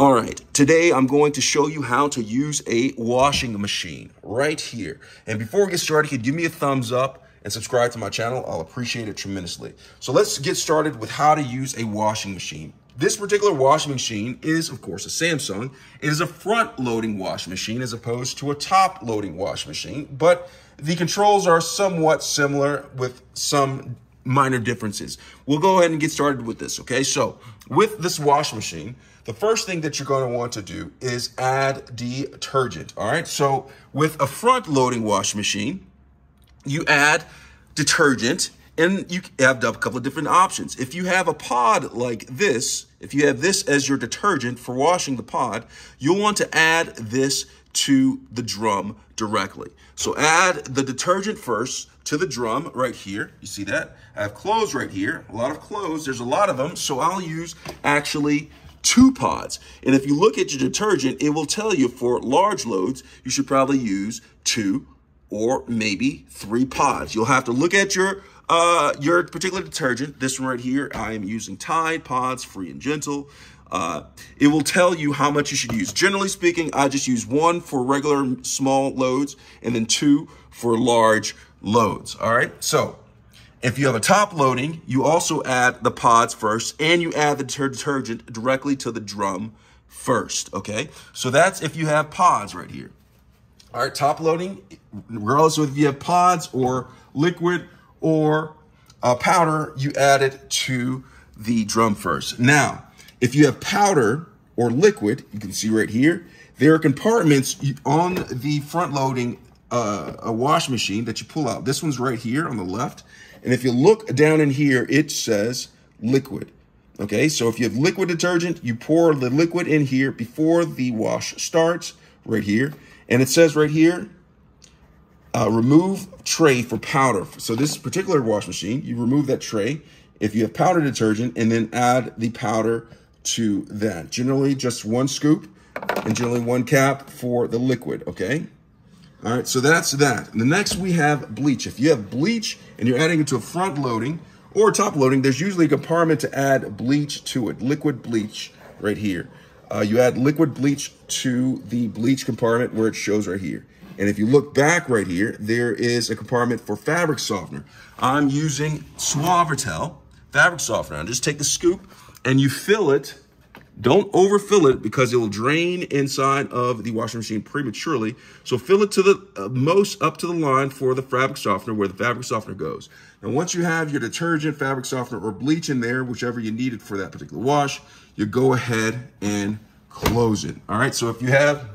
All right, today I'm going to show you how to use a washing machine right here. And before we get started, you can give me a thumbs up and subscribe to my channel. I'll appreciate it tremendously. So let's get started with how to use a washing machine. This particular washing machine is, of course, a Samsung. It is a front-loading washing machine as opposed to a top-loading washing machine, but the controls are somewhat similar with some minor differences. We'll go ahead and get started with this, okay? So with this washing machine, the first thing that you're going to want to do is add detergent, all right? So with a front-loading washing machine, you add detergent, and you have a couple of different options. If you have a pod like this, if you have this as your detergent for washing the pod, you'll want to add this to the drum directly. So add the detergent first to the drum right here. You see that? I have clothes right here, a lot of clothes. There's a lot of them, so I'll use actually 2 pods. And if you look at your detergent, it will tell you for large loads, you should probably use 2 or maybe 3 pods. You'll have to look at your particular detergent. This one right here, I am using Tide Pods Free and Gentle. It will tell you how much you should use. Generally speaking, I just use 1 for regular small loads and then 2 for large loads. All right. So if you have a top loading, you also add the pods first and you add the detergent directly to the drum first. Okay. So that's if you have pods right here. All right. Top loading, regardless of if you have pods or liquid or powder, you add it to the drum first. Now, if you have powder or liquid, you can see right here, there are compartments on the front loading a wash machine that you pull out. This one's right here on the left. And if you look down in here, it says liquid. Okay, so if you have liquid detergent, you pour the liquid in here before the wash starts right here. And it says right here, remove tray for powder. So this particular wash machine, you remove that tray if you have powder detergent and then add the powder to that. Generally just 1 scoop and generally 1 cap for the liquid, okay? All right, so that's that. And the next we have bleach. If you have bleach and you're adding it to a front loading or top loading, there's usually a compartment to add bleach to it, liquid bleach right here. You add liquid bleach to the bleach compartment where it shows right here. And if you look back right here, there is a compartment for fabric softener. I'm using Suavitel fabric softener. I'll just take the scoop and you fill it. Don't overfill it because it will drain inside of the washing machine prematurely. So fill it to the most up to the line for the fabric softener where the fabric softener goes. Now, once you have your detergent, fabric softener, or bleach in there, whichever you needed for that particular wash, you go ahead and close it. All right, so if you have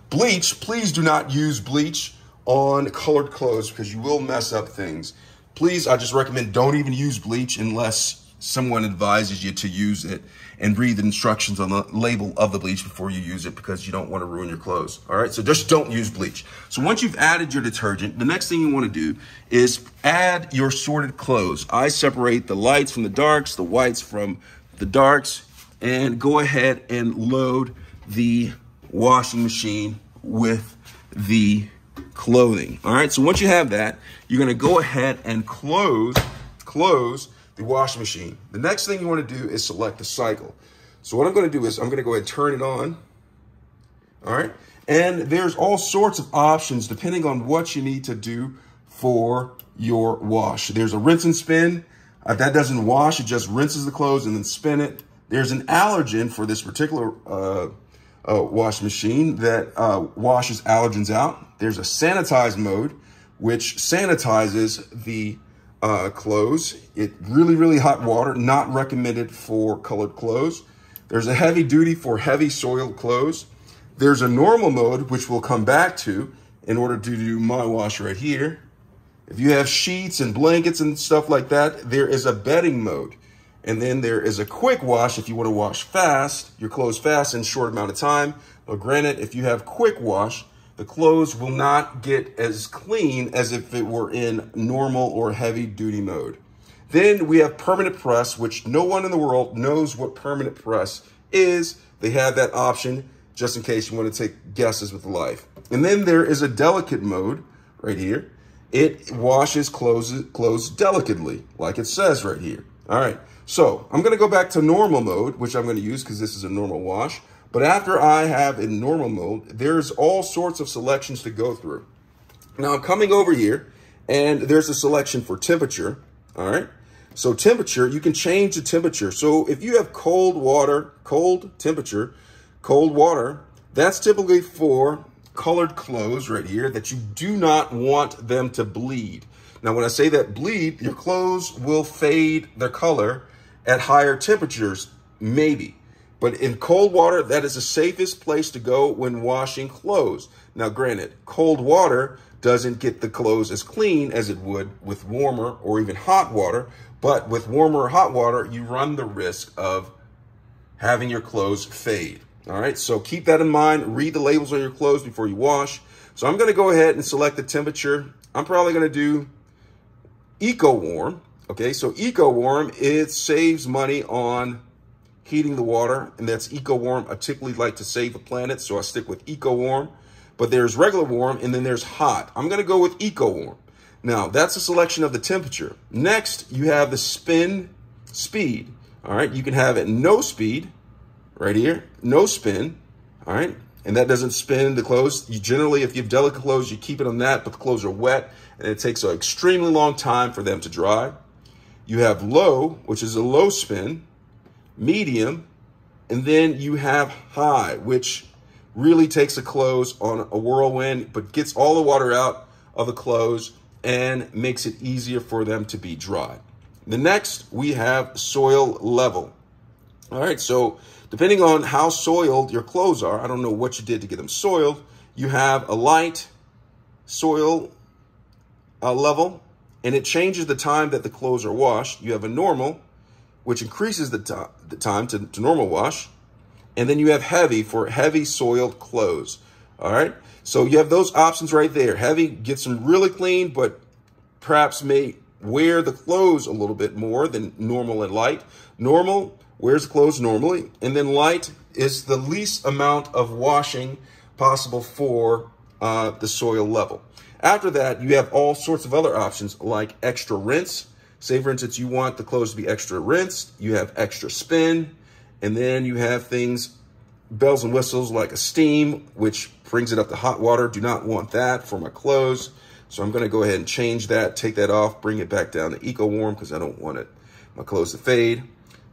bleach, please do not use bleach on colored clothes because you will mess up things. Please, I just recommend don't even use bleach unless someone advises you to use it, and read the instructions on the label of the bleach before you use it because you don't want to ruin your clothes. All right, so just don't use bleach. So once you've added your detergent, the next thing you want to do is add your sorted clothes. I separate the lights from the darks, the whites from the darks, and go ahead and load the washing machine with the clothing. All right, so once you have that, you're going to go ahead and close the washing machine. The next thing you want to do is select the cycle. So what I'm going to do is I'm going to go ahead and turn it on. All right, and there's all sorts of options depending on what you need to do for your wash. There's a rinse and spin. That doesn't wash, it just rinses the clothes and then spin it. There's an allergen for this particular wash machine that washes allergens out. There's a sanitize mode, which sanitizes the clothes. It really hot water, not recommended for colored clothes. There's a heavy duty for heavy soiled clothes. There's a normal mode, which we'll come back to in order to do my wash right here. If you have sheets and blankets and stuff like that, there is a bedding mode. And then there is a quick wash if you want to wash fast, your clothes fast in a short amount of time. Now, granted, if you have quick wash, the clothes will not get as clean as if it were in normal or heavy duty mode. Then we have permanent press, which no one in the world knows what permanent press is. They have that option just in case you want to take guesses with life. And then there is a delicate mode right here. It washes clothes delicately, like it says right here. All right. So I'm gonna go back to normal mode, which I'm gonna use because this is a normal wash. But after I have in normal mode, there's all sorts of selections to go through. Now I'm coming over here and there's a selection for temperature, all right? So temperature, you can change the temperature. So if you have cold water, cold temperature, cold water, that's typically for colored clothes right here that you do not want them to bleed. Now, when I say that bleed, your clothes will fade their color at higher temperatures, maybe. But in cold water, that is the safest place to go when washing clothes. Now, granted, cold water doesn't get the clothes as clean as it would with warmer or even hot water. But with warmer or hot water, you run the risk of having your clothes fade. All right, so keep that in mind. Read the labels on your clothes before you wash. So I'm going to go ahead and select the temperature. I'm probably going to do Eco Warm. Okay, so Eco Warm, it saves money on heating the water, and that's Eco Warm. I typically like to save the planet, so I stick with Eco Warm. But there's regular warm, and then there's hot. I'm going to go with Eco Warm. Now, that's a selection of the temperature. Next, you have the spin speed. All right, you can have it no speed. Right here, no spin, all right? And that doesn't spin the clothes. You generally, if you have delicate clothes, you keep it on that, but the clothes are wet, and it takes an extremely long time for them to dry. You have low, which is a low spin, medium, and then you have high, which really takes the clothes on a whirlwind, but gets all the water out of the clothes and makes it easier for them to be dry. The next, we have soil level. All right, so depending on how soiled your clothes are, I don't know what you did to get them soiled, you have a light soil level, and it changes the time that the clothes are washed. You have a normal, which increases the time to normal wash. And then you have heavy for heavy soiled clothes. All right, so you have those options right there. Heavy gets them really clean, but perhaps may wear the clothes a little bit more than normal and light. Normal wears the clothes normally, and then light is the least amount of washing possible for the soil level. After that, you have all sorts of other options like extra rinse. Say, for instance, you want the clothes to be extra rinsed. You have extra spin, and then you have things, bells and whistles like a steam, which brings it up to hot water. Do not want that for my clothes. So I'm going to go ahead and change that, take that off, bring it back down to Eco Warm because I don't want my clothes to fade.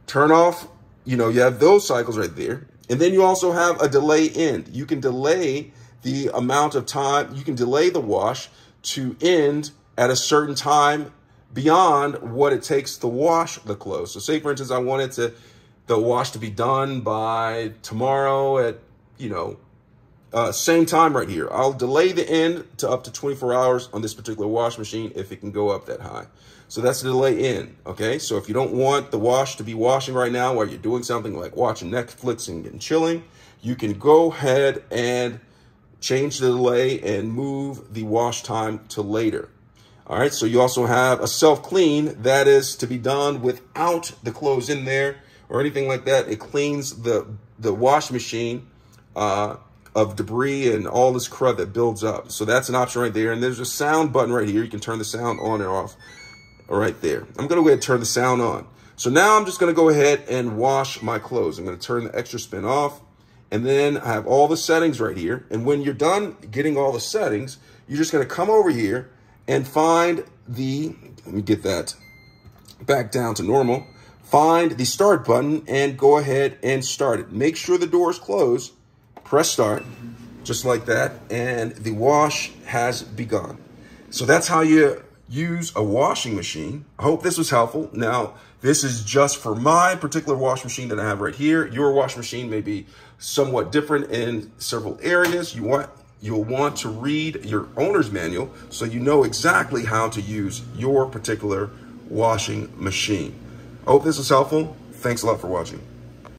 Turn off, you have those cycles right there. And then you also have a delay end. You can delay the amount of time, you can delay the wash to end at a certain time beyond what it takes to wash the clothes. So say, for instance, I wanted the wash to be done by tomorrow at, same time right here. I'll delay the end to up to 24 hours on this particular wash machine if it can go up that high. So that's the delay in, okay? So if you don't want the wash to be washing right now while you're doing something like watching Netflix and chilling, you can go ahead and change the delay and move the wash time to later. All right, so you also have a self-clean that is to be done without the clothes in there or anything like that. It cleans the wash machine of debris and all this crud that builds up. So that's an option right there. And there's a sound button right here. You can turn the sound on and off right there. I'm going to go ahead and turn the sound on. So now I'm just going to go ahead and wash my clothes. I'm going to turn the extra spin off. And then I have all the settings right here. And when you're done getting all the settings, you're just going to come over here and find let me get that back down to normal. Find the start button and go ahead and start it. Make sure the door is closed. Press start, just like that, and the wash has begun. So that's how you use a washing machine. I hope this was helpful. Now, this is just for my particular wash machine that I have right here. Your wash machine may be somewhat different in several areas. You'll want to read your owner's manual so you know exactly how to use your particular washing machine. I hope this was helpful. Thanks a lot for watching.